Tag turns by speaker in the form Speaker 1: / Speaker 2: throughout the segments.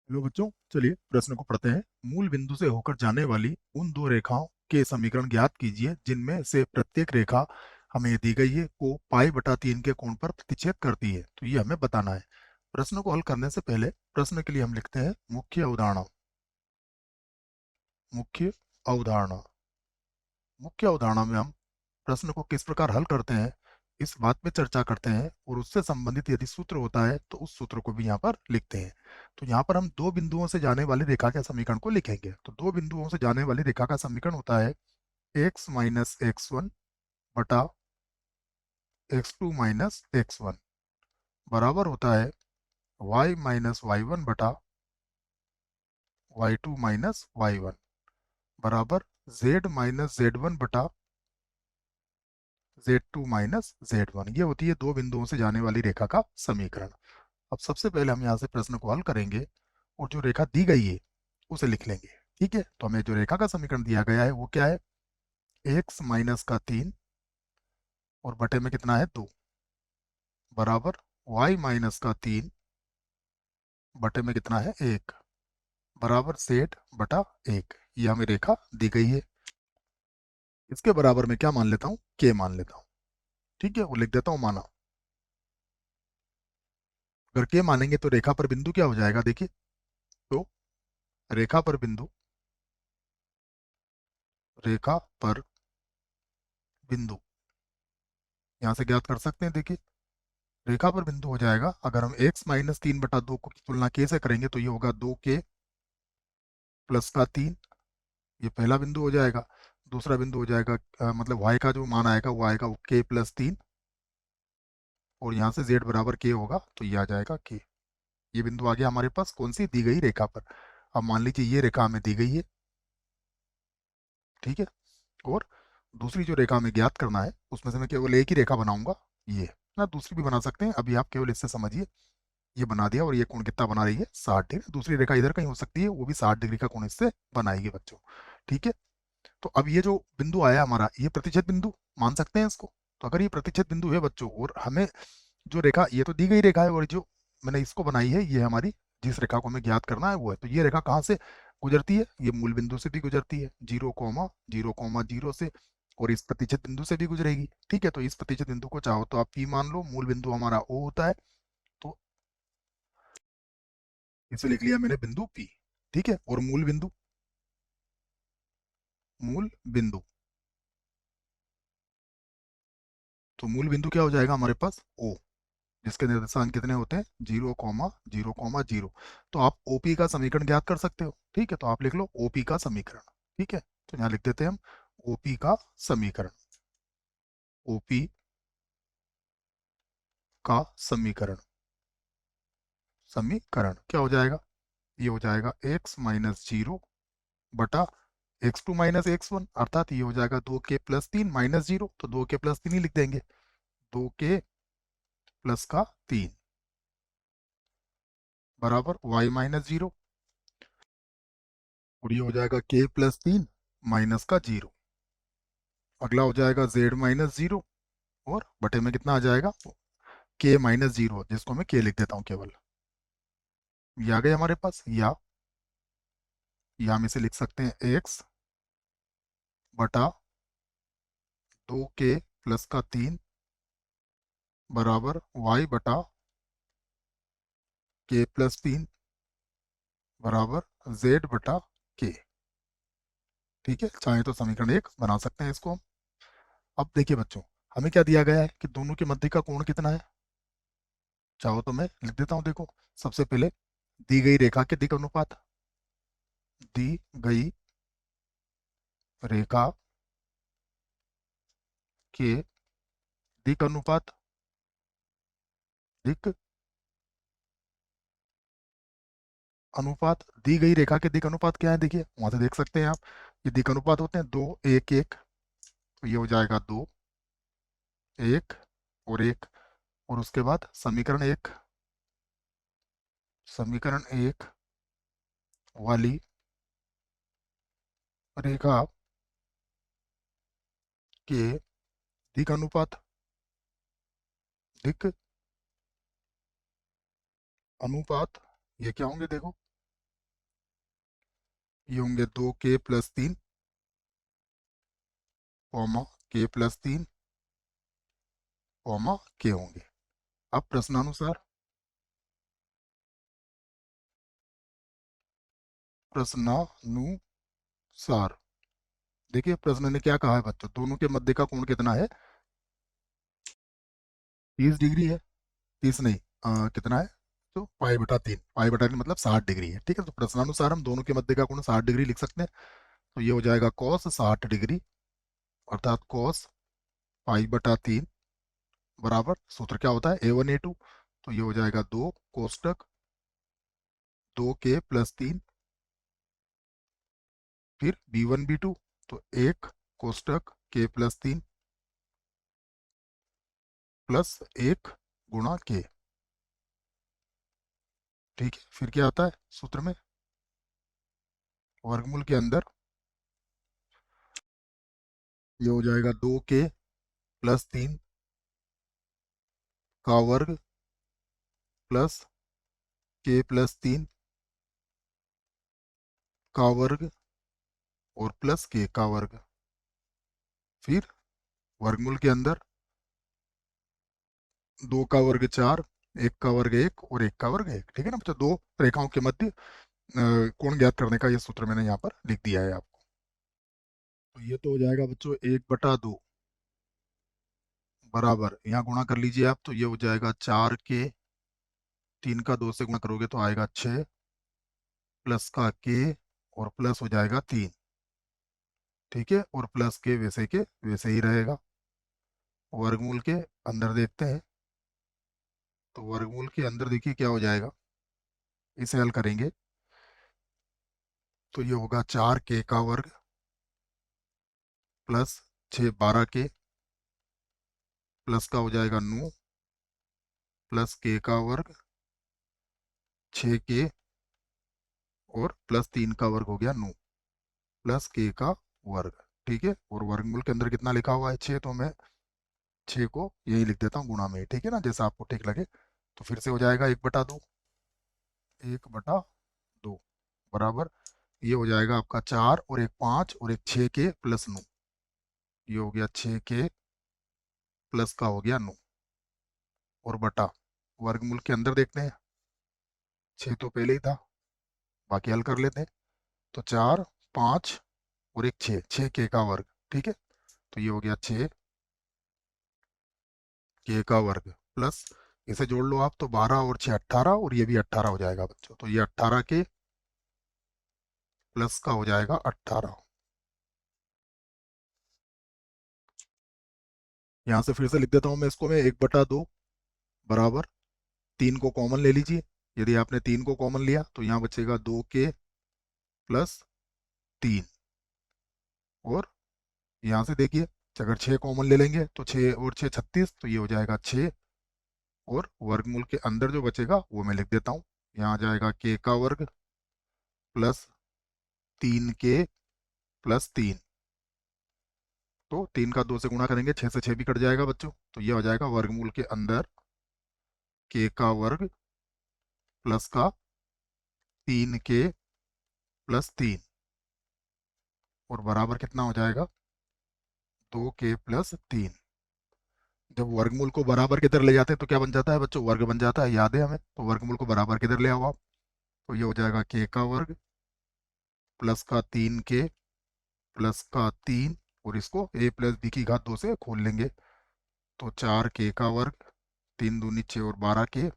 Speaker 1: Hello बच्चों, चलिए प्रश्न को पढ़ते हैं। मूल बिंदु से होकर जाने वाली उन दो रेखाओं के समीकरण ज्ञात कीजिए जिनमें से प्रत्येक रेखा हमें दी गई है को पाई बटा 3 के कोण पर प्रतिच्छेद करती है। तो ये हमें बताना है। प्रश्न को हल करने से पहले प्रश्न के लिए हम लिखते हैं मुख्य अवधारणा। मुख्य अवधारणा। मुख्य अवधारणा में हम प्रश्न को किस प्रकार हल करते हैं इस बात पे चर्चा करते हैं, और उससे संबंधित यदि सूत्र होता है तो उस सूत्र को भी यहाँ पर लिखते हैं। तो यहाँ पर हम दो बिंदुओं से जाने वाली रेखा के समीकरण को लिखेंगे। तो दो बिंदुओं से जाने वाली रेखा का समीकरण होता है x माइनस एक्स वन बटा x2 माइनस एक्स वन बराबर होता है y माइनस वाई वन बटा y2 माइनस वाई वन बराबर z माइनस जेड वन बटा Z2 माइनस Z1। ये होती है दो बिंदुओं से जाने वाली रेखा का समीकरण। अब सबसे पहले हम यहाँ से प्रश्न को हल करेंगे और जो रेखा दी गई है उसे लिख लेंगे। ठीक है, तो हमें जो रेखा का समीकरण दिया गया है वो क्या है? x माइनस का 3 और बटे में कितना है 2 बराबर y माइनस का 3 बटे में कितना है 1 बराबर z बटा 1। ये हमें रेखा दी गई है। इसके बराबर में क्या मान लेता हूँ? k मान लेता हूँ। ठीक है, वो लिख देता हूँ माना। अगर k मानेंगे तो रेखा पर बिंदु क्या हो जाएगा? देखिए, तो रेखा पर बिंदु, रेखा पर बिंदु यहाँ से ज्ञात कर सकते हैं। देखिए, रेखा पर बिंदु हो जाएगा, अगर हम x माइनस 3/2 की तुलना k से करेंगे तो ये होगा 2k प्लस का 3। ये पहला बिंदु हो जाएगा। दूसरा बिंदु हो जाएगा मतलब y का जो मान आएगा वो आएगा k प्लस 3, और यहाँ से z बराबर k होगा तो ये आ जाएगा k। ये बिंदु आ गया हमारे पास कौन सी दी गई रेखा पर। अब मान लीजिए ये रेखा हमें दी गई है। ठीक है, और दूसरी जो रेखा हमें ज्ञात करना है उसमें से मैं केवल एक ही रेखा बनाऊंगा, ये ना, दूसरी भी बना सकते हैं, अभी आप केवल इससे समझिए। ये बना दिया, और ये कोण कितना बना रही है? 60 डिग्री। दूसरी रेखा इधर कहीं हो सकती है, वो भी 60 डिग्री का कोण इससे बनाएगी बच्चों। ठीक है, तो अब ये जो बिंदु आया हमारा, ये प्रतिच्छेद बिंदु मान सकते हैं इसको। तो अगर ये प्रतिच्छेद बिंदु है बच्चों, और हमें जो रेखा, ये तो दी गई रेखा है, और जो मैंने इसको बनाई है ये हमारी, जिस रेखा को हमें ज्ञात करना है वो है। तो ये रेखा कहाँ से गुजरती है? ये मूल बिंदु से भी गुजरती है, 0,0,0 से, और इस प्रतिच्छेद बिंदु से भी गुजरेगी। ठीक है, तो इस प्रतिच्छेद बिंदु को चाहो तो आप P मान लो, मूल बिंदु हमारा O होता है, तो इसे लिख लिया मैंने बिंदु P। ठीक है, और मूल बिंदु, मूल बिंदु, तो मूल बिंदु क्या हो जाएगा हमारे पास? O, जिसके निर्देशांक कितने होते हैं? 0,0,0। तो आप ओपी का समीकरण ज्ञात कर सकते हो। ठीक है, तो आप लिख लो ओपी का समीकरण। ठीक है, तो यहाँ लिख देते हैं हम ओपी का समीकरण। ओपी का समीकरण, समीकरण क्या हो जाएगा? ये हो जाएगा x माइनस 0 बटा x2 माइनस एक्स वन, अर्थात ये हो जाएगा 2k प्लस 3 माइनस 0, तो 2k प्लस 3 ही लिख देंगे। 2k प्लस का 3 बराबर y माइनस 0, और ये हो जाएगा k प्लस 3 माइनस का 0। अगला हो जाएगा z माइनस 0, और बटे में कितना आ जाएगा? k माइनस 0, जिसको मैं k लिख देता हूँ केवल। ये आ गए हमारे पास, या हम इसे लिख सकते हैं x बटा 2k प्लस का 3 बराबर y बटा k प्लस 3 बराबर z बटा k। ठीक है, चाहे तो समीकरण एक बना सकते हैं इसको हम। अब देखिए बच्चों, हमें क्या दिया गया है कि दोनों के मध्य का कोण कितना है? चाहो तो मैं लिख देता हूँ। देखो, सबसे पहले दी गई रेखा के दिक् अनुपात, दी गई रेखा के दिक् अनुपात, दिक् अनुपात, दी गई रेखा के दिक् अनुपात क्या है? देखिए वहां से देख सकते हैं आप, ये दिक् अनुपात होते हैं 2, 1, 1। तो ये हो जाएगा 2, 1 और 1, और उसके बाद समीकरण एक वाली रेखा के दिक् अनुपात, दिक् अनुपात, ये क्या होंगे देखो, ये होंगे 2k+3 comma k+3 comma k होंगे। अब प्रश्नानुसार देखिए प्रश्न ने क्या कहा है बच्चों, दोनों के मध्य का कोण कितना है? 30 डिग्री है। 30 नहीं, कितना है? तो पाई बटा तीन मतलब 60 डिग्री है। ठीक है, तो प्रश्नानुसार हम दोनों के मध्य का कोण 60 डिग्री लिख सकते हैं। तो ये हो जाएगा कॉस 60 डिग्री, अर्थात कॉस पाई बटा 3 बराबर सूत्र क्या होता है, A1 A2। तो ये हो जाएगा 2 कोष्टक 2k+3 फिर B1 B2, तो 1 कोष्टक k+3 प्लस 1 गुणा k। ठीक है, फिर क्या आता है सूत्र में, वर्गमूल के अंदर ये हो जाएगा 2k+3 का वर्ग प्लस k+3 का वर्ग और प्लस k का वर्ग। फिर वर्गमूल के अंदर 2 का वर्ग 4, 1 का वर्ग 1 और 1 का वर्ग 1। ठीक है ना बच्चा, दो रेखाओं के मध्य कोण ज्ञात करने का ये सूत्र मैंने यहाँ पर लिख दिया है आपको। तो ये तो हो जाएगा बच्चों 1/2 बराबर, यहाँ गुणा कर लीजिए आप, तो ये हो जाएगा 4k, 3 का 2 से गुणा करोगे तो आएगा 6 प्लस का k और प्लस हो जाएगा 3। ठीक है, और प्लस के वैसे ही रहेगा। वर्गमूल के अंदर देखते हैं, तो वर्गमूल के अंदर देखिए क्या हो जाएगा, इसे हल करेंगे तो ये होगा 4k का वर्ग प्लस 6 12k प्लस का हो जाएगा 9 प्लस k का वर्ग 6k और प्लस 3 का वर्ग हो गया 9 प्लस k का वर्ग। ठीक है, और वर्गमूल के अंदर कितना लिखा हुआ है 6, तो मैं 6 को यही लिख देता हूँ गुणा में। ठीक है ना, जैसा आपको ठीक लगे। तो फिर से हो जाएगा 1/2, 1/2 बराबर, ये हो जाएगा आपका 4 और एक 5 और एक 6k प्लस 9। ये हो गया 6k प्लस का हो गया 9 और बटा, वर्गमूल के अंदर देखते हैं, 6 तो पहले ही था, बाकी हल कर लेते हैं। तो 4 5 और एक 6, 6k का वर्ग। ठीक है, तो ये हो गया 6k का वर्ग प्लस, इसे जोड़ लो आप तो 12 और 6 18 और ये भी 18 हो जाएगा बच्चों। तो ये 18k प्लस का हो जाएगा 18। यहाँ से फिर से लिख देता हूँ मैं इसको, मैं 1/2 बराबर, 3 को कॉमन ले लीजिए। यदि आपने 3 को कॉमन लिया तो यहाँ बचेगा 2k+3, और यहाँ से देखिए अगर 6 कॉमन ले लेंगे तो 6 और 6 36, तो ये हो जाएगा 6, और वर्गमूल के अंदर जो बचेगा वो मैं लिख देता हूँ। यहाँ आ जाएगा k का वर्ग प्लस 3k+3, तो 3 का 2 से गुणा करेंगे, 6 से 6 भी कट जाएगा बच्चों। तो ये हो जाएगा वर्गमूल के अंदर k का वर्ग प्लस का 3k+3 और बराबर कितना हो जाएगा 2k+3। जब वर्गमूल को बराबर की तरह ले जाते हैं तो क्या बन जाता है बच्चों, वर्ग बन जाता है, याद है हमें। तो वर्गमूल को बराबर की तरह ले आओ आप, तो ये हो जाएगा k का वर्ग प्लस का 3k प्लस का 3, और इसको a+b की घात 2 से खोल लेंगे, तो 4k का वर्ग, 3 दूनी 6 और 12k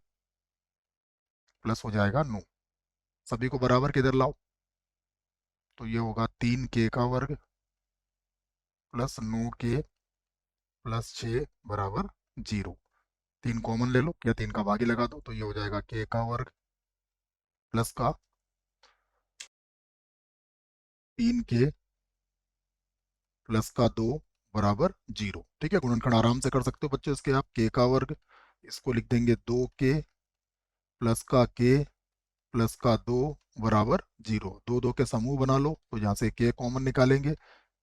Speaker 1: प्लस हो जाएगा 9। सभी को बराबर किधर लाओ, तो ये होगा 3k का वर्ग प्लस 9k प्लस 6 बराबर 0। 3 कॉमन ले लो या 3 का भागी लगा दो, तो ये हो जाएगा k का वर्ग प्लस का 3k प्लस का 2 बराबर 0। ठीक है, गुणनखंड आराम से कर सकते हो बच्चे इसके आप। k का वर्ग, इसको लिख देंगे 2k प्लस का k प्लस का 2 बराबर 0। दो दो के समूह बना लो, तो यहाँ से k कॉमन निकालेंगे,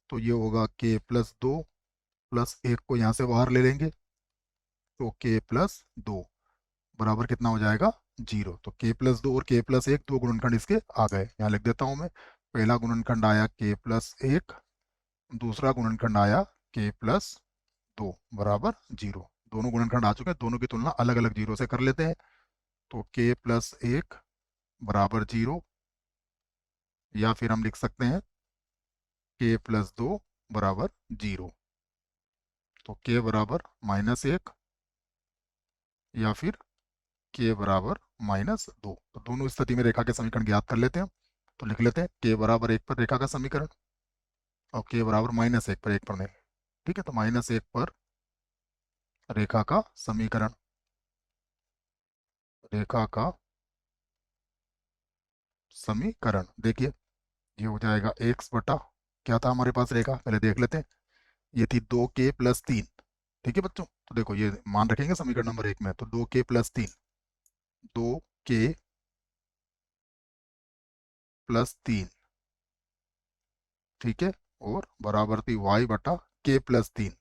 Speaker 1: तो ये होगा k+2 प्लस 1 को यहाँ से बाहर ले लेंगे, तो k+2 बराबर कितना हो जाएगा 0। तो k+2 और k+1 दो गुणनखंड इसके आ गए, यहाँ लिख देता हूँ मैं। पहला गुणनखंड आया k+1, दूसरा गुणनखंड आया k+2 बराबर 0। दोनों गुणनखंड आ चुके हैं, दोनों की तुलना अलग अलग जीरो से कर लेते हैं। तो k+1 बराबर 0, या फिर हम लिख सकते हैं k+2 बराबर 0। तो k बराबर -1 या फिर k बराबर -2। तो दोनों स्थिति में रेखा के समीकरण ज्ञात कर लेते हैं। तो लिख लेते हैं k बराबर 1 पर रेखा का समीकरण और k बराबर -1 पर 1 पर नहीं। ठीक है, तो -1 पर रेखा का समीकरण, रेखा का समीकरण देखिए, ये हो जाएगा x बटा, क्या था हमारे पास रेखा, पहले देख लेते हैं। ये थी 2k+3। ठीक है बच्चों, तो देखो ये मान रखेंगे समीकरण नंबर 1 में, तो 2k+3, 2k+3, ठीक है, और बराबर थी y बटा k+3,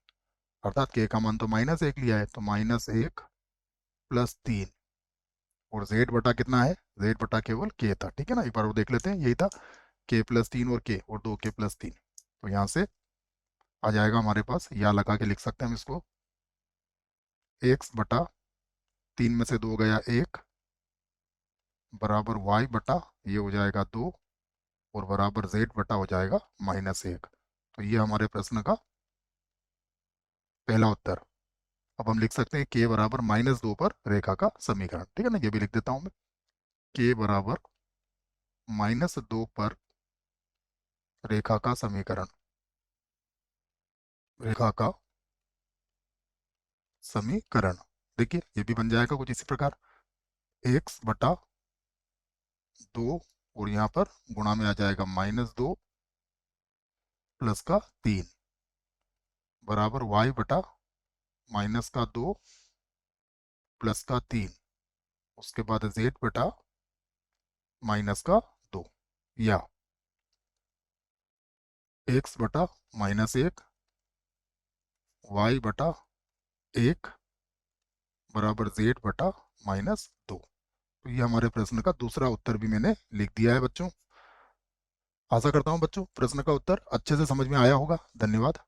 Speaker 1: अर्थात k का मान तो -1 लिया है, तो -1+3, और z बटा कितना है, z बटा केवल k था। ठीक है ना, एक बार वो देख लेते हैं, यही था k+3 और k, और 2k+3। तो यहाँ से आ जाएगा हमारे पास, या लगा के लिख सकते हैं हम इसको, x/3 में से 2 गया 1 बराबर y बटा, ये हो जाएगा 2, और बराबर z बटा हो जाएगा -1। तो ये हमारे प्रश्न का पहला उत्तर। अब हम लिख सकते हैं k बराबर -2 पर रेखा का समीकरण। ठीक है ना, ये भी लिख देता हूं मैं, k बराबर -2 पर रेखा का समीकरण, रेखा का समीकरण। देखिए ये भी बन जाएगा कुछ इसी प्रकार, x/2, और यहाँ पर गुणा में आ जाएगा -2 प्लस का 3 बराबर y बटा -2 प्लस का 3, उसके बाद z बटा -2, या x बटा -1 y बटा 1 बराबर z बटा -2। तो ये हमारे प्रश्न का दूसरा उत्तर भी मैंने लिख दिया है बच्चों। आशा करता हूँ बच्चों प्रश्न का उत्तर अच्छे से समझ में आया होगा। धन्यवाद।